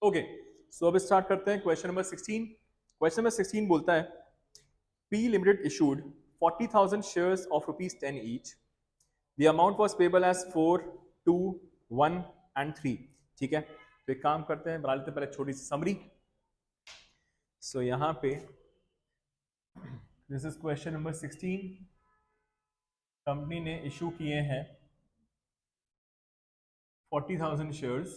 Okay, सो अब start करते हैं क्वेश्चन नंबर 16। क्वेश्चन नंबर 16 बोलता है P Limited issued 40,000 shares of rupees 10 each. The amount was payable as 4, 2, 1 and 3. ठीक है, तो एक काम करते हैं, बना लेते हैं पहले छोटी सी समरी। सो यहाँ पे this is question number 16। Company ने इशू किए हैं 40,000 shares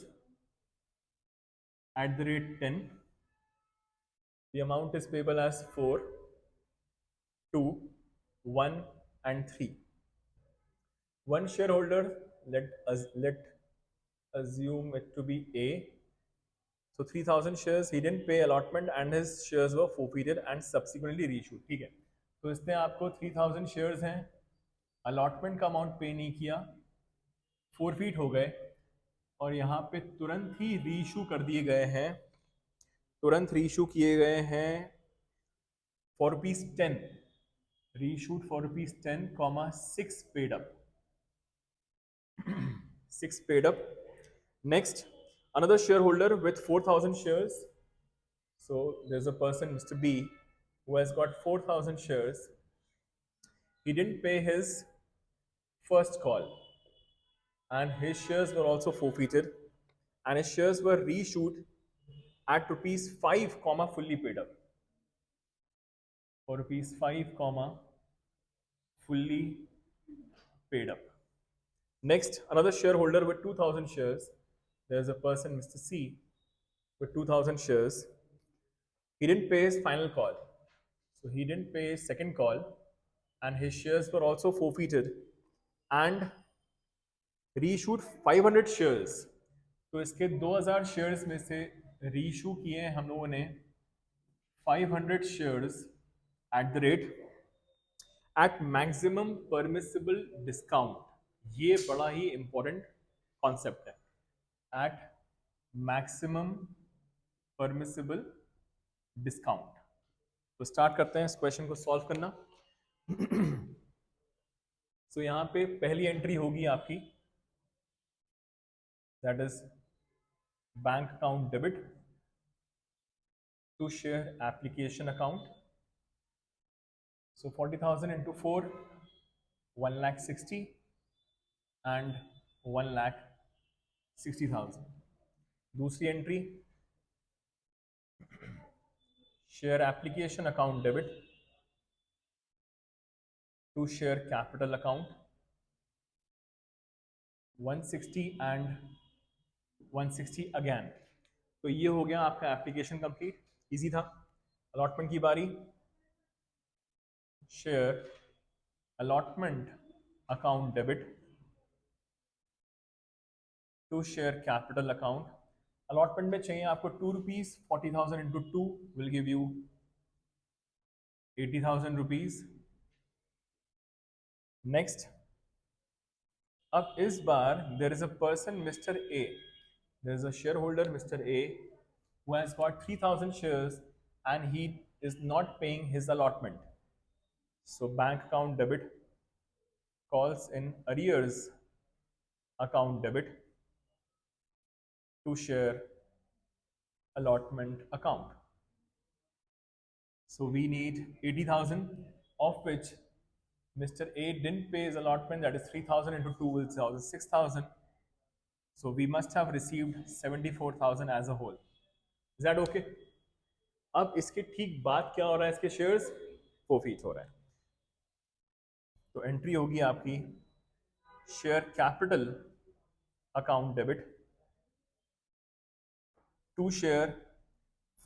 at the rate 10. The amount is payable as 4, 2, 1 and 3. One shareholder, let assume it to be A. So 3,000 shares, he didn't pay allotment and his shares were forfeited and subsequently reissued. ठीक है, तो इसने आपको 3,000 shares हैं, allotment का amount पे नहीं किया, फोरफीट हो गए और यहाँ पे तुरंत ही रीइशू कर दिए गए हैं, तुरंत रीइशू किए गए हैं for rupees 10, reissued for rupees 10, 6 paid up, 6 paid up. Next, another shareholder with 4,000 shares. So there's a person, Mr. B, who has got 4,000 shares. He didn't pay his first call and his shares were also forfeited and his shares were reissued at rupees 5 comma fully paid up, for rupees 5 comma fully paid up. Next, another shareholder with 2,000 shares. There's a person, Mr. C, with 2,000 shares. He didn't pay his final call. So he didn't pay his second call and his shares were also forfeited and reissued 500 shares. तो इसके 2000 shares में से reissue किए हैं हम लोगों ने 500 shares at the rate at maximum permissible discount. ये बड़ा ही इंपॉर्टेंट कॉन्सेप्ट है, एट मैक्सिमम परमिसिबल डिस्काउंट। तो स्टार्ट करते हैं इस क्वेश्चन को सॉल्व करना। सो यहाँ पे पहली एंट्री होगी आपकी, that is bank account debit to share application account. So 40,000 into 4, 1,60,000 and 1,60,000। दूसरी entry, share application account debit to share capital account 160 and 160 again. तो ये हो गया आपका एप्लीकेशन कंप्लीट, इजी था। अलॉटमेंट की बारी, share allotment account debit to share capital account. Allotment में चाहिए आपको 2 rupees, 40,000 into 2 will give you 80,000 rupees. Next, अब इस बार देर is a person mister A, there is a shareholder mister A who has got 3,000 shares and he is not paying his allotment. So bank account debit calls in arrears account debit to share allotment account. So we need 80,000, of which Mr. A didn't pay his allotment, that is 3,000 into 2 will be 6,000. So we must have received 74,000 as a whole. Is that okay? अब इसके ठीक बाद क्या हो रहा है, इसके shares forfeit हो रहा है। तो एंट्री होगी आपकी share capital account debit to share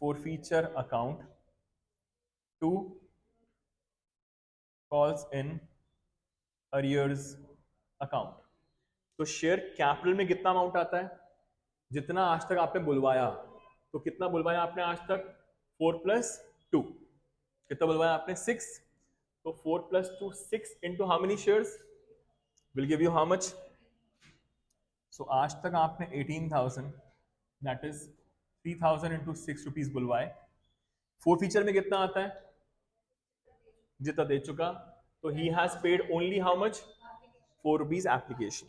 forfeiture account to calls in arrears account. तो शेयर कैपिटल में कितना अमाउंट आता है, जितना आज तक आपने बुलवाया। तो कितना बुलवाया आपने आज तक, 4 + 2, कितना बुलवाया आपने, 6। तो 4 + 2, 6 into how many shares will give you how much. So आज तक आपने 18,000, दैट इज 3,000 इंटू 6 रुपीज बुलवाए। फोरफीचर में कितना आता है, जितना दे चुका। तो he has paid only how much, 4 rupees application.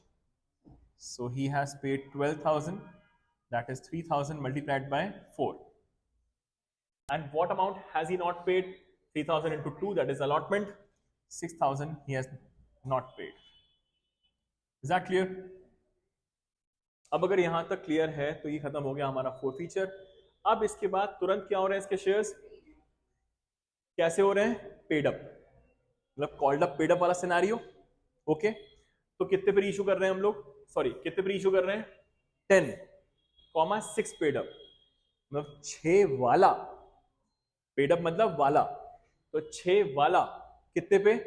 So he has paid 12,000 that is 3000 multiplied by 4. And what amount has he not paid? 3000 into 2, that is allotment. 6000 he has not paid. Is that clear? अब अगर यहां तक clear है तो ये खत्म हो गया हमारा फोर फीचर. अब इसके बाद तुरंत क्या हो रहे हैं इसके शेयर्स, कैसे हो रहे हैं? पेड अप, मतलब कॉल्ड अप पेड अप वाला सिनेरियो. ओके, तो कितने पर इशू कर रहे हैं हम लोग, सॉरी कितने पर इशू कर रहे हैं? 10,6 पेड अप, मतलब 6 वाला पेड अप, मतलब वाला, तो 6 वाला कितने पे?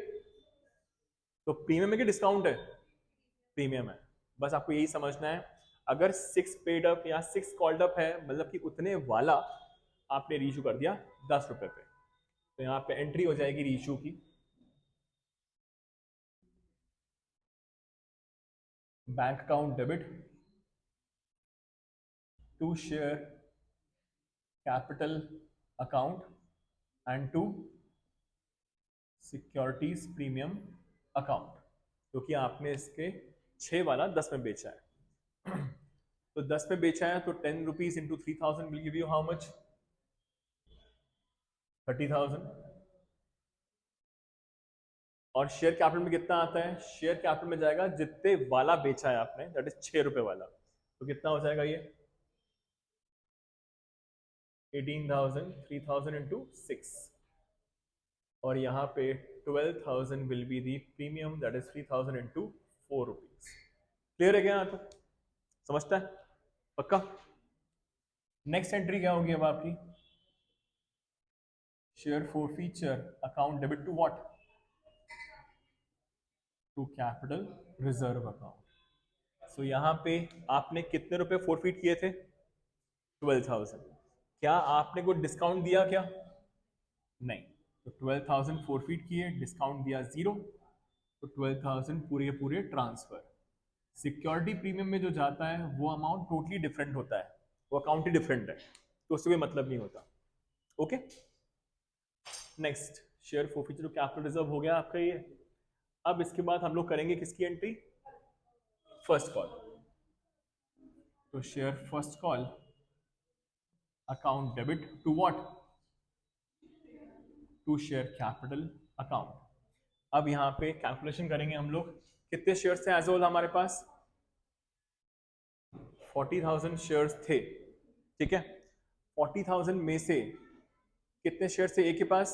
तो प्रीमियम है कि डिस्काउंट है? प्रीमियम है. बस आपको यही समझना है. अगर 6 पेड अप या 6 कॉल्ड अप है, मतलब कि उतने वाला आपने रीइशू कर दिया 10 रुपए पे, तो यहां पे एंट्री हो जाएगी रीइशू की. Bank account debit to share capital account and to securities premium account, क्योंकि आपने इसके 6 वाला 10 में बेचा है. तो 10 में बेचा है तो 10 rupees into 3000 will give you how much? 30,000. और शेयर कैपिटल में कितना आता है? शेयर कैपिटल में जाएगा जितने वाला बेचा है आपने, दैट इज 6 रुपए वाला, तो कितना हो जाएगा ये? 18,000. 3000 इंटू 6, और यहाँ पे 12,000 will be the premium, that is 3000 into 4 rupees. Clear है क्या यहाँ तक? समझता है पक्का? नेक्स्ट एंट्री क्या होगी अब आपकी? Share forfeiture account debit to what? To capital reserve account. So यहाँ पे आपने कितने रुपए फोरफीट किए थे? 12,000. क्या आपने कोई डिस्काउंट दिया क्या? नहीं. तो 12,000 फोरफीट किए, डिस्काउंट दिया 0, तो 12,000 पूरे पूरे ट्रांसफर. सिक्योरिटी प्रीमियम में जो जाता है वो अमाउंट टोटली डिफरेंट होता है, वो अकाउंट ही डिफरेंट है, तो उससे कोई मतलब नहीं होता. Okay, next share forfeiture to capital reserve हो गया आपका ये. अब इसके बाद हम लोग करेंगे किसकी एंट्री? First call. तो share first call account debit to what? To share capital account. अब यहां पे कैलकुलेशन करेंगे हम लोग. कितने शेयर्स थे एज होल हमारे पास? 40,000 शेयर्स थे. ठीक है, 40,000 में से कितने शेयर्स थे ए के पास?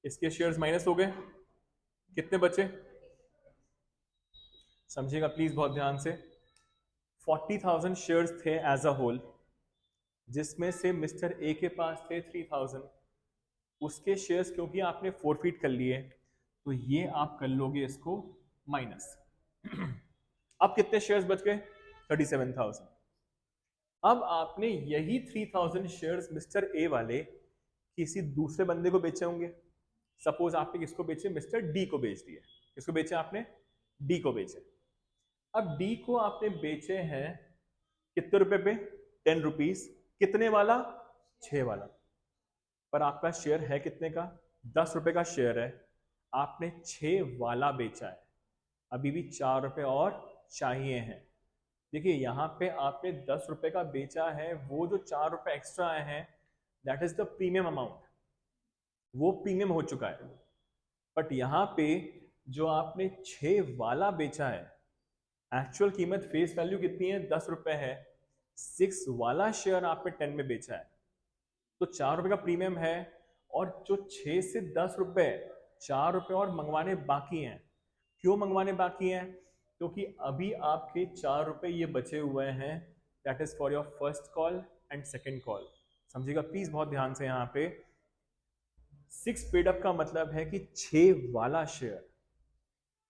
इसके शेयर्स माइनस हो गए, कितने बचे? समझिएगा प्लीज बहुत ध्यान से. 40,000 शेयर्स थे एज अ होल, जिसमें से मिस्टर ए के पास थे 3,000. उसके शेयर्स क्योंकि आपने फोरफीट कर लिए, तो ये आप कर लोगे इसको माइनस. अब कितने शेयर्स बच गए? 37,000. अब आपने यही 3,000 शेयर्स मिस्टर ए वाले किसी दूसरे बंदे को बेचे होंगे. सपोज आपने किसको बेचे? मिस्टर डी को बेच दिए. किसको बेचे आपने? डी को बेचे. अब डी को आपने बेचे हैं कितने रुपए पे? 10 रुपीज. कितने वाला? 6 वाला. पर आपका शेयर है कितने का? 10 रुपए का शेयर है. आपने 6 वाला बेचा है, अभी भी 4 रुपए और चाहिए हैं. देखिए यहाँ पे आपने 10 रुपए का बेचा है, वो जो 4 रुपए एक्स्ट्रा आए हैं that is the premium amount, वो प्रीमियम हो चुका है. बट यहाँ पे जो आपने 6 वाला बेचा है, एक्चुअल कीमत फेस वैल्यू कितनी है? 10 रुपए है. 6 वाला शेयर आपने 10 में बेचा है, तो 4 रुपए का प्रीमियम है. और जो 6 से 10 रुपए, 4 रुपए और मंगवाने बाकी हैं. क्यों मंगवाने बाकी हैं? क्योंकि अभी आपके 4 रुपए ये बचे हुए हैं, that is for your first call and second call. समझिएगा प्लीज बहुत ध्यान से. यहाँ पे 6 पेड अप का मतलब है कि 6 वाला शेयर.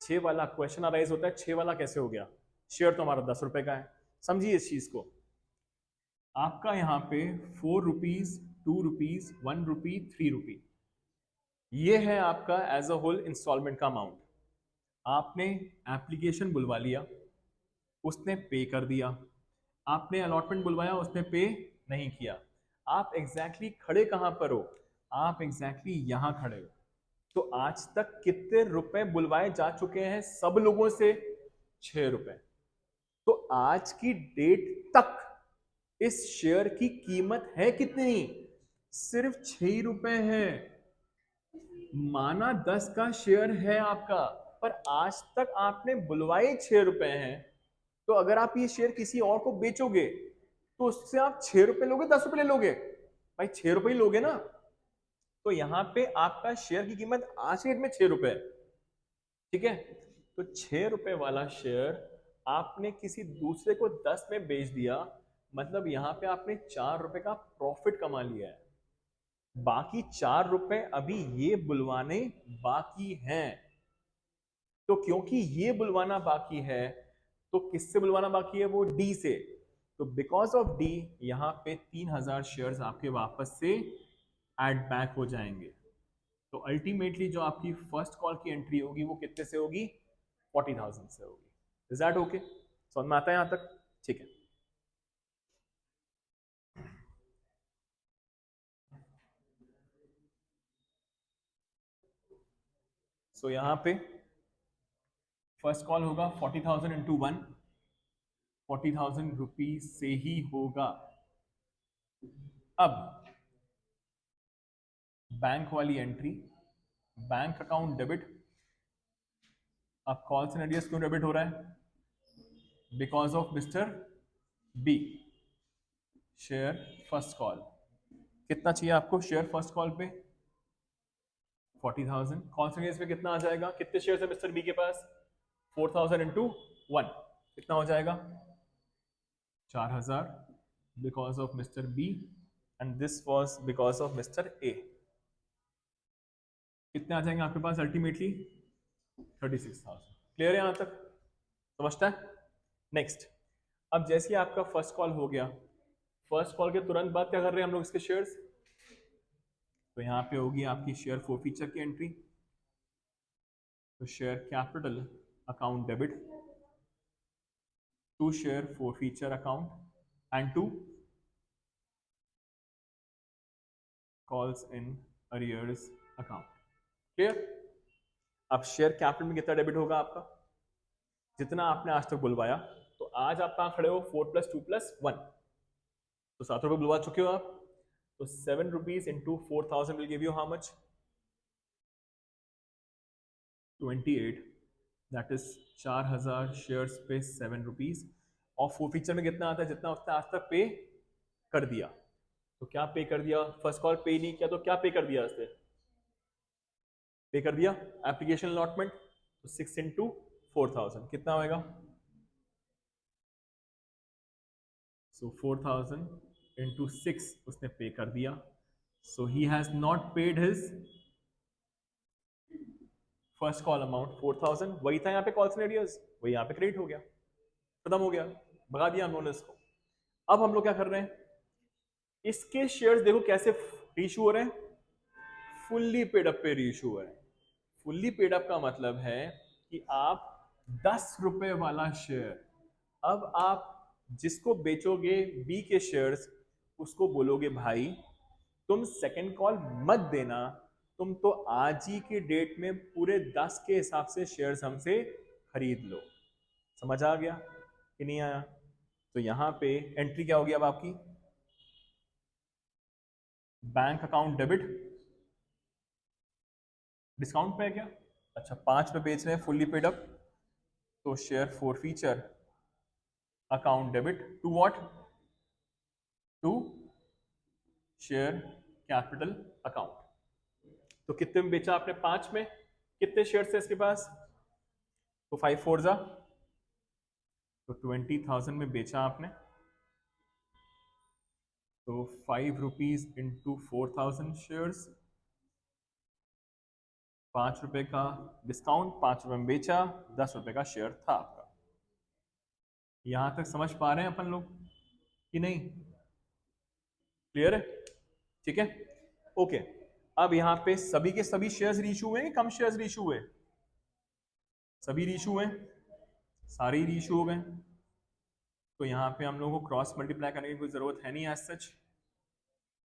6 वाला क्वेश्चन अराइज होता है, 6 वाला कैसे हो गया? शेयर तो हमारा 10 रुपए का है. समझिए इस चीज को. आपका यहाँ पे 4 रुपीज, 2 रुपीज, 1 रुपी, 3 रुपी, ये है आपका एज अ होल इंस्टॉलमेंट का अमाउंट. आपने एप्लीकेशन बुलवा लिया, उसने पे कर दिया. आपने अलॉटमेंट बुलवाया, उसने पे नहीं किया. आप एग्जैक्टली खड़े कहां पर हो? आप एग्जैक्टली यहां खड़े हो. तो आज तक कितने रुपए बुलवाए जा चुके हैं सब लोगों से? 6 रुपए. तो आज की डेट तक इस शेयर की कीमत है कितनी? सिर्फ 6 रुपए है। माना 10 का शेयर है आपका, पर आज तक आपने बुलवाए 6 रुपए हैं। तो अगर आप ये शेयर किसी और को बेचोगे तो उससे आप 6 रुपए लोगे, 10 रुपए ले लोगे? भाई 6 रुपए ही लोगे ना। तो यहां पे आपका शेयर की कीमत आज के डेट में 6 रुपए है। ठीक है, तो 6 रुपए वाला शेयर आपने किसी दूसरे को 10 में बेच दिया, मतलब यहां पे आपने 4 रुपए का प्रॉफिट कमा लिया है। बाकी 4 रुपए अभी ये बुलवाने बाकी हैं। तो क्योंकि ये बुलवाना बाकी है, तो किससे बुलवाना बाकी है? वो डी से। तो बिकॉज ऑफ डी यहां पे 3000 शेयर्स आपके वापस से एड बैक हो जाएंगे। तो अल्टीमेटली जो आपकी फर्स्ट कॉल की एंट्री होगी वो कितने से होगी? 40,000 से होगी। Is that okay? समझ में आता है यहां तक? ठीक है। सो यहां पे फर्स्ट कॉल होगा 40,000 इंटू 1, 40,000 रुपीज से ही होगा। अब बैंक वाली एंट्री, बैंक अकाउंट डेबिट। अब कॉल सिनेरियोस क्यों डेबिट हो रहा है? Because of mister B share first call. कितना चाहिए आपको शेयर फर्स्ट कॉल पे? 40,000। कॉल सिनेरियोस पे कितना आ जाएगा? कितने शेयर है मिस्टर बी के पास? 4,000 इंटू 1 कितना हो जाएगा? 4,000 because of mister B and this was because of mister A. कितने आ जाएंगे आपके पास अल्टीमेटली? 36,000। क्लियर है यहां तक? समझता है? नेक्स्ट, अब जैसे ही आपका फर्स्ट कॉल हो गया, फर्स्ट कॉल के तुरंत बाद क्या कर रहे हैं हम लोग? इसके शेयर्स। तो यहां पे होगी आपकी शेयर फोरफीचर की एंट्री। तो share capital account debit to share forfeiture account and to calls in arrears account. Clear? अब शेयर कैपिटल में कितना डेबिट होगा आपका? जितना आपने आज तक बुलवाया। तो आज आप कहां खड़े हो? 4 + 2 + 1, तो 7 रुपए बुलवा चुके हो आप। तो 7 rupees into 4,000 will give you how much? 28। That is 4,000 shares पे 7 रुपीज। और फोरफीचर में कितना आता है? जितना उसने आज तक पे कर दिया। तो क्या पे कर दिया? फर्स्ट कॉल पे नहीं किया तो क्या पे कर दिया? उसने पे कर दिया एप्लीकेशन अलॉटमेंट। तो 6 इंटू 4,000 कितना होएगा? सो 4,000 इंटू 6 उसने पे कर दिया। So he has not paid his first call amount 4,000। वही था यहाँ पे कॉल सिनेरियोस, वही यहाँ पे क्रेडिट हो गया, खत्म हो गया, भगा दिया हम लोगों ने इसको। अब हम लोग क्या कर रहे हैं? इसके शेयर्स देखो कैसे रीइश्यू हो रहे हैं? फुल्ली पेड अप पे रीइश्यू हो रहे हैं। फुल्ली पेड अप का मतलब है कि आप 10 रुपए वाला शेयर, अब आप जिसको बेचोगे बी के शेयर्स, उसको बोलोगे भाई तुम सेकंड कॉल मत देना, तुम तो आज ही की डेट में पूरे 10 के हिसाब से शेयर्स हमसे खरीद लो। समझ आ गया कि नहीं आया? तो यहां पे एंट्री क्या होगी अब आपकी? बैंक अकाउंट डेबिट, डिस्काउंट पे है क्या? अच्छा, 5 पे बेच रहे हैं फुल्ली पेड अप, तो share forfeiture account debit to what? To share capital account. तो कितने में बेचा आपने? 5 में। कितने शेयर थे इसके पास? तो 5 4 जा, तो 20,000 में बेचा आपने। तो 5 रुपीज इंटू 4,000 शेयर्स, 5 रुपए का डिस्काउंट, 5 रुपए में बेचा, 10 रुपए का शेयर था आपका। यहां तक समझ पा रहे हैं अपन लोग कि नहीं? क्लियर है? ठीक है, ओके। अब यहां पे सभी के सभी शेयर्स रीइश्यू हुए हैं, कम शेयर्स रीइश्यू हुए? सभी रीइश्यू हुए, सारे ही रीइश्यू हो गए। तो यहाँ पे हम लोगों को क्रॉस मल्टीप्लाई करने की कोई जरूरत है नहीं एज सच।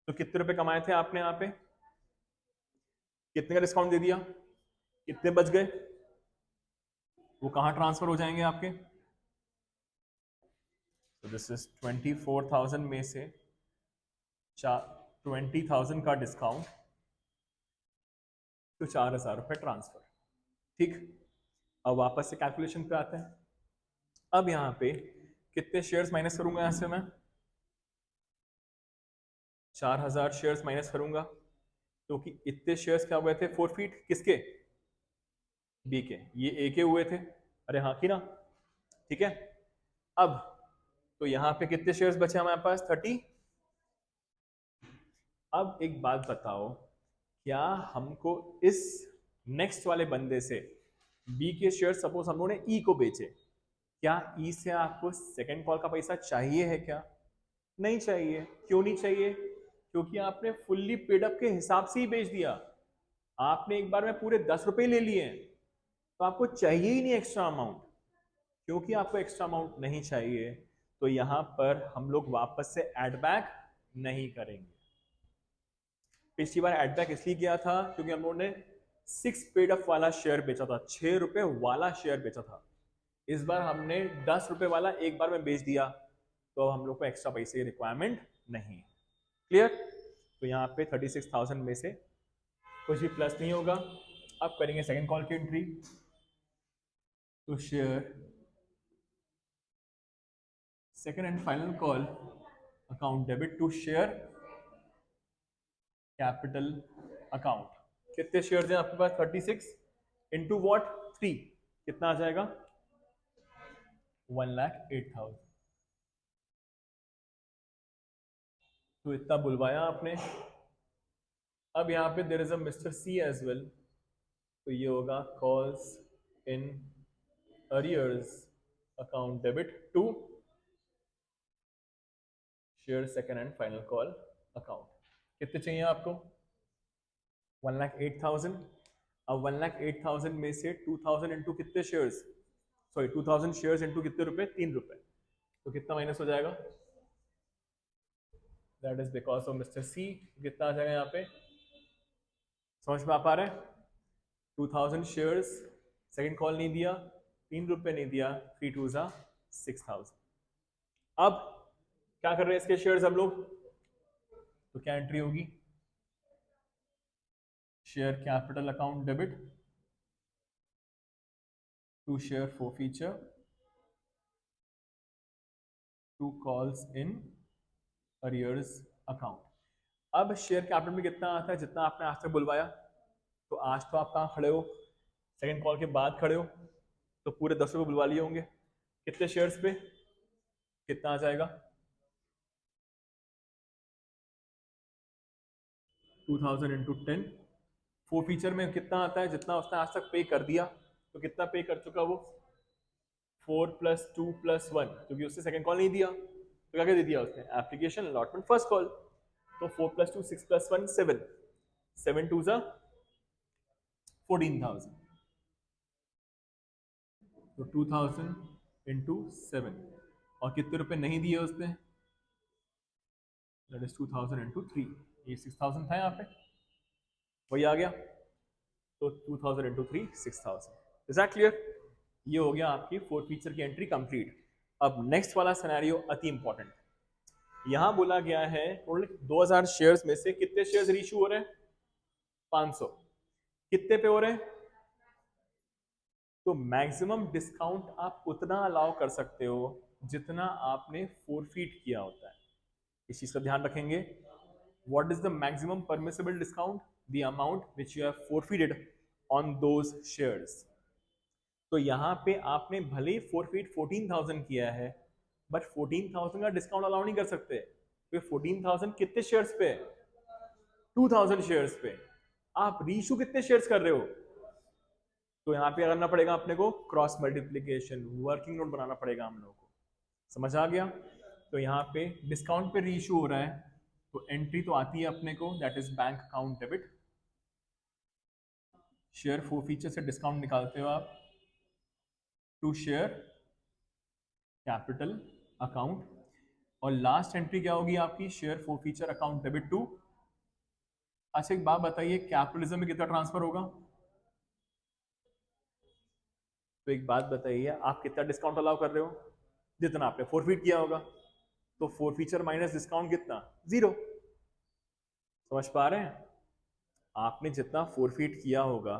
तो कितने रुपए कमाए थे आपने यहाँ पे? कितने का डिस्काउंट दे दिया? कितने बच गए? वो कहाँ ट्रांसफर हो जाएंगे आपके? तो दिस इज 24,000 में से 20,000 का डिस्काउंट, तो 4,000 रुपये ट्रांसफर। ठीक, अब वापस से कैलकुलेशन पे आते हैं। अब यहाँ पे कितने शेयर्स माइनस करूंगा यहाँ से मैं? 4,000 शेयर्स माइनस करूंगा, क्योंकि तो इतने शेयर्स क्या हुए थे फोरफीट, किसके? बी के। ये ए के हुए थे, अरे हाँ की ना, ठीक है। अब तो यहाँ पे कितने शेयर्स बचे हमारे पास? 30। अब एक बात बताओ, क्या हमको इस नेक्स्ट वाले बंदे से बी के शेयर सपोज हम लोगों ने ई को बेचे, क्या ई से आपको सेकंड कॉल का पैसा चाहिए है क्या? नहीं चाहिए। क्यों नहीं चाहिए? क्योंकि आपने फुल्ली पेड अप के हिसाब से ही बेच दिया। आपने एक बार में पूरे 10 रुपए ले लिए हैं, तो आपको चाहिए ही नहीं एक्स्ट्रा अमाउंट। क्योंकि आपको एक्स्ट्रा अमाउंट नहीं चाहिए, तो यहां पर हम लोग वापस से एड बैक नहीं करेंगे। पिछली बार एड बैक इसलिए किया था क्योंकि हम लोगों ने 6 पेड अप वाला शेयर बेचा था, 6 रुपए वाला शेयर बेचा था। इस बार हमने 10 रुपए वाला एक बार में बेच दिया, तो हम लोग को एक्स्ट्रा पैसे की रिक्वायरमेंट नहीं। क्लियर? तो यहाँ पे 36,000 में से कुछ भी प्लस नहीं होगा। अब करेंगे सेकंड कॉल की एंट्री। तो share second and final call account debit to share capital account. कितने शेयर्स हैं आपके पास? 36 इंटू वॉट 3, कितना आ जाएगा? 1,08,000। तो इतना बुलवाया आपने। अब यहाँ पे there is a mister C as well, तो ये होगा calls in arrears account debit to share second and final call account. कितने चाहिए आपको? 1,08,000। अब 1,08,000 में से 2,000 इंटू कितने शेयर्स, सॉरी 2,000 शेयर्स इंटू कितने रुपए? 3 रुपए। तो कितना माइनस हो जाएगा? That is because of mister C. कितना आ जाएगा यहाँ पे? समझ में आ पा रहा है? 2,000 शेयर्स, सेकंड कॉल नहीं दिया, 3 रुपए नहीं दिया, 3 2 जा 6,000। अब क्या कर रहे हैं इसके शेयर्स हम लोग? तो क्या एंट्री होगी? Share capital account debit to share forfeiture to calls in arrears account. अब शेयर कैपिटल में कितना आता है? जितना आपने आज तक बुलवाया। तो आज तो आप कहाँ खड़े हो? सेकंड कॉल के बाद खड़े हो, तो पूरे 10 रुपये बुलवा लिए होंगे। कितने शेयर्स पे कितना आ जाएगा? 2,000 इंटू 10। forfeiture में कितना आता है? जितना उसने आज तक पे कर दिया। तो कितना पे कर चुका वो? 4 + 2 + 1, क्योंकि उससे सेकंड कॉल नहीं दिया, तो क्या क्या दे दिया उसने? Application allotment first call. तो 4 + 2 6 + 1 7, 7 2 जा 14,000। तो 2,000 इंटू 7, और कितने रुपए नहीं दिए उसने? That is 2,000 into 3। ये 6,000 था यहाँ पे, वही आ गया। तो 2,000 इंटू 3 6,000। Is that clear? ये हो गया आपकी forfeiture की एंट्री कंप्लीट। अब नेक्स्ट वाला सिनेरियो अति इंपॉर्टेंट। यहां बोला गया है टोटल 2,000 शेयर्स में से कितने शेयर्स रीइश्यू हो रहे हैं? 500। कितने पे हो रहे हैं? तो मैक्सिमम डिस्काउंट आप उतना अलाउ कर सकते हो जितना आपने फोरफीट किया होता है। इस चीज का ध्यान रखेंगे। What is the maximum permissible discount? The amount which you have forfeited on those shares. तो यहाँ पे आपने भले ही फोरफीट 14,000 किया है, बट 14,000 का डिस्काउंट अलाउ नहीं कर सकते। तो 14,000 कितने शेयर्स पे है? 2,000 शेयर्स पे। आप रीइश्यू कितने शेयर्स कर रहे हो? तो यहाँ पे करना पड़ेगा अपने को क्रॉस मल्टीप्लीकेशन, वर्किंग नोट बनाना पड़ेगा हम लोगों को। समझ आ गया? तो यहाँ पे डिस्काउंट पे रीइश्यू हो रहा है, तो एंट्री तो आती है अपने को, that is bank account debit. Share forfeiture से डिस्काउंट निकालते हो आप टू शेयर कैपिटल अकाउंट, और लास्ट एंट्री क्या होगी आपकी? Share forfeiture account debit to. अच्छा एक बात बताइए, कैपिटलिज्म में कितना ट्रांसफर होगा? तो एक बात बताइए, आप कितना डिस्काउंट अलाउ कर रहे हो? जितना आपने फोरफीट किया होगा। तो फोरफीचर माइनस डिस्काउंट कितना, 0। समझ पा रहे हैं? आपने जितना फोरफीट किया होगा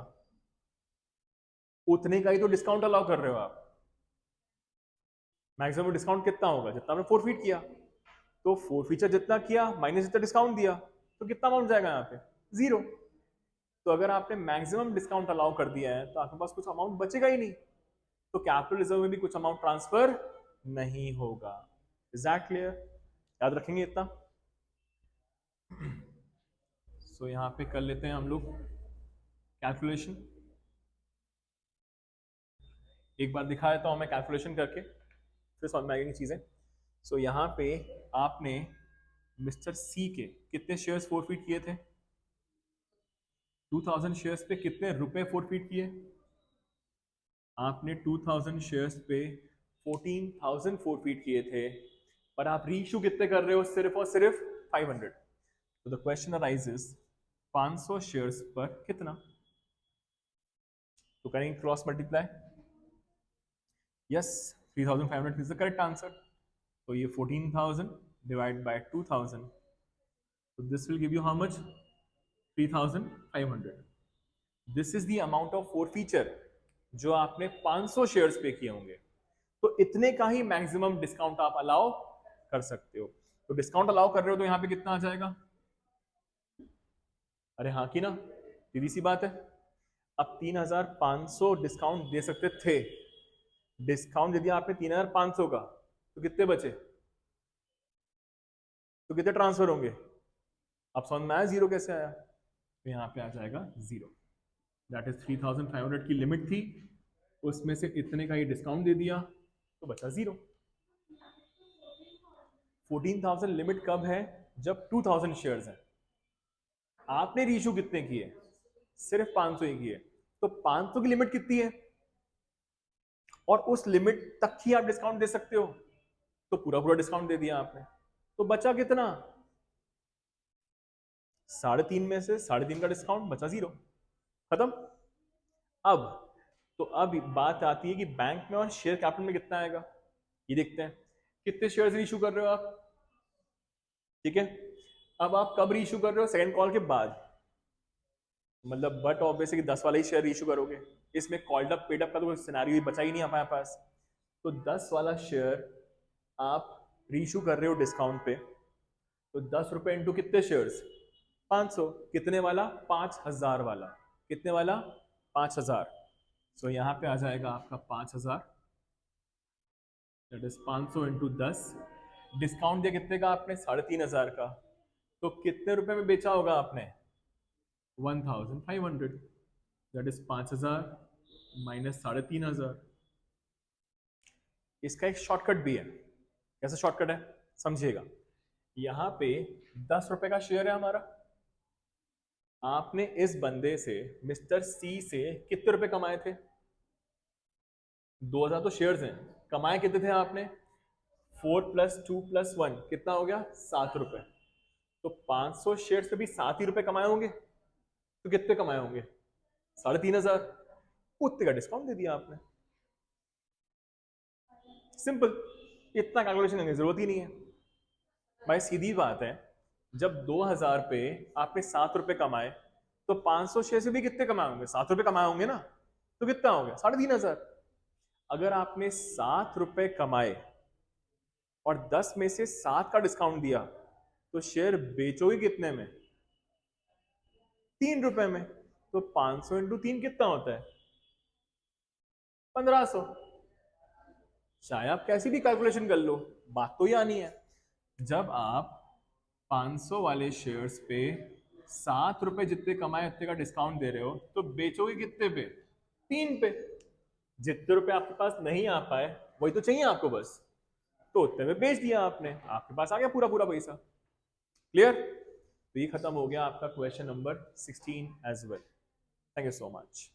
उतने का ही तो डिस्काउंट अलाउ कर रहे हो आप। मैक्सिमम डिस्काउंट कितना होगा, जितना आपने फोरफीट किया। तो फोरफीचर जितना किया माइनस जितना डिस्काउंट दिया, तो कितना अमाउंट जाएगा यहाँ पे, 0। तो अगर आपने मैक्सिमम डिस्काउंट अलाउ कर दिया है तो आपके पास कुछ अमाउंट बचेगा ही नहीं, तो कैपिटल रिजर्व में भी कुछ अमाउंट ट्रांसफर नहीं होगा। Is that clear? याद रखेंगे इतना। सो यहाँ पे कर लेते हैं हम लोग कैलकुलेशन। एक बार दिखा देता हूँ मैं कैलकुलेशन करके, फिर समझ में आएगी चीजें। सो यहाँ पे आपने मिस्टर सी के कितने शेयर्स फोरफीट किए थे, 2000 शेयर्स पे कितने रुपए फोरफीट किए? आपने 2000 शेयर्स पे 14,000 फोरफीट किए थे, पर आप रीइश्यू कितने कर रहे हो, सिर्फ और सिर्फ 500। तो द क्वेश्चन अराइजेस 500 शेयर्स पर कितना? तो करेंगे cross multiply. Yes, 3500 is the correct answer. तो ये 14,000 डिवाइड बाय 2000, तो this will give you how much, 3,500। This is the amount of forfeiture जो आपने 500 शेयर्स पे किए होंगे। तो इतने का ही मैक्सिमम डिस्काउंट आप अलाउ कर सकते हो। तो डिस्काउंट अलाउ कर रहे हो तो यहाँ पे कितना आ जाएगा? अरे हाँ की ना, सीधी सी बात है। अब 3,500 डिस्काउंट दे सकते थे, डिस्काउंट यदि आपने 3,500 का, तो कितने बचे, तो कितने ट्रांसफर होंगे? अब समझ में आया 0 कैसे आया? तो यहाँ पे आ जाएगा 0। दैट इज 3,500 की लिमिट थी, उसमें से इतने का ही डिस्काउंट दे दिया, तो बचा 0। 14,000 लिमिट कब है, जब 2,000 शेयर्स हैं। आपने रीइश्यू कितने किए, सिर्फ 500 ही किए, तो 500 की लिमिट कितनी है, और उस लिमिट तक ही आप डिस्काउंट दे सकते हो, तो पूरा पूरा डिस्काउंट दे दिया आपने। तो बचा कितना, 3.5 में से 3.5 का डिस्काउंट, बचा 0, खत्म। अब तो अब बात आती है कि बैंक में और शेयर कैपिटल में कितना आएगा, ये देखते हैं। कितने शेयर्स इशू कर रहे हो आप, ठीक है। अब आप कब इशू कर रहे हो, सेकंड कॉल के बाद, मतलब बट ऑब्वियसली 10 वाला ही शेयर इशू करोगे। इसमें कॉल्ड अप पेड अप का तो कोई सिनेरियो बचा ही नहीं हमारे पास। तो 10 वाला शेयर आप रीइशू कर रहे हो डिस्काउंट पे, तो 10 रुपए इंटू कितने शेयर्स, 500। कितने वाला, 5,000 वाला। कितने वाला, 5,000। सो यहाँ पे आ जाएगा आपका 5,000, दैट इज 500 इंटू 10। डिस्काउंट दिया कितने का आपने, 3,500 का। तो कितने रुपए में बेचा होगा आपने, 1,500, दैट इज 5,000 माइनस 3,500। इसका एक शॉर्टकट भी है। कैसा शॉर्टकट है, समझिएगा। यहां पे 10 रुपए का शेयर है हमारा, आपने इस बंदे से, मिस्टर सी से कितने रुपए कमाए थे, 2,000 तो शेयर्स हैं, कमाए कितने थे आपने, 4 + 2 + 1 कितना हो गया, 7 रुपए। तो 500 शेयर्स पे भी 7 ही रुपए कमाए होंगे, तो कितने कमाए होंगे, 3,500। उतने का डिस्काउंट दे दिया आपने, सिंपल। इतना कैलकुलेशन करने की जरूरत ही नहीं है भाई, सीधी बात है। जब 2,000 पे आपने 7 रुपए कमाए, तो 500 शेयर से भी कितने कमाए होंगे, 7 रुपए कमाए होंगे ना, तो कितना हो गया, 3,500। अगर आपने 7 रुपए कमाए और 10 में से 7 का डिस्काउंट दिया, तो शेयर बेचोगे कितने में, 3 रुपए में। तो 500 इंटू 3 कितना होता है, 1,500। चाहे आप कैसी भी कैलकुलेशन कर लो, बात तो ही आनी है। जब आप 500 वाले शेयर्स पे 7 रुपए जितने कमाए उतने का डिस्काउंट दे रहे हो, तो बेचोगे कितने पे, 3 पे। जितने रुपए आपके पास नहीं आ पाए वही तो चाहिए आपको बस, तो उतने में बेच दिया आपने, आपके पास आ गया पूरा पूरा पैसा। क्लियर? तो ये खत्म हो गया आपका question number 16 as well. Thank you so much.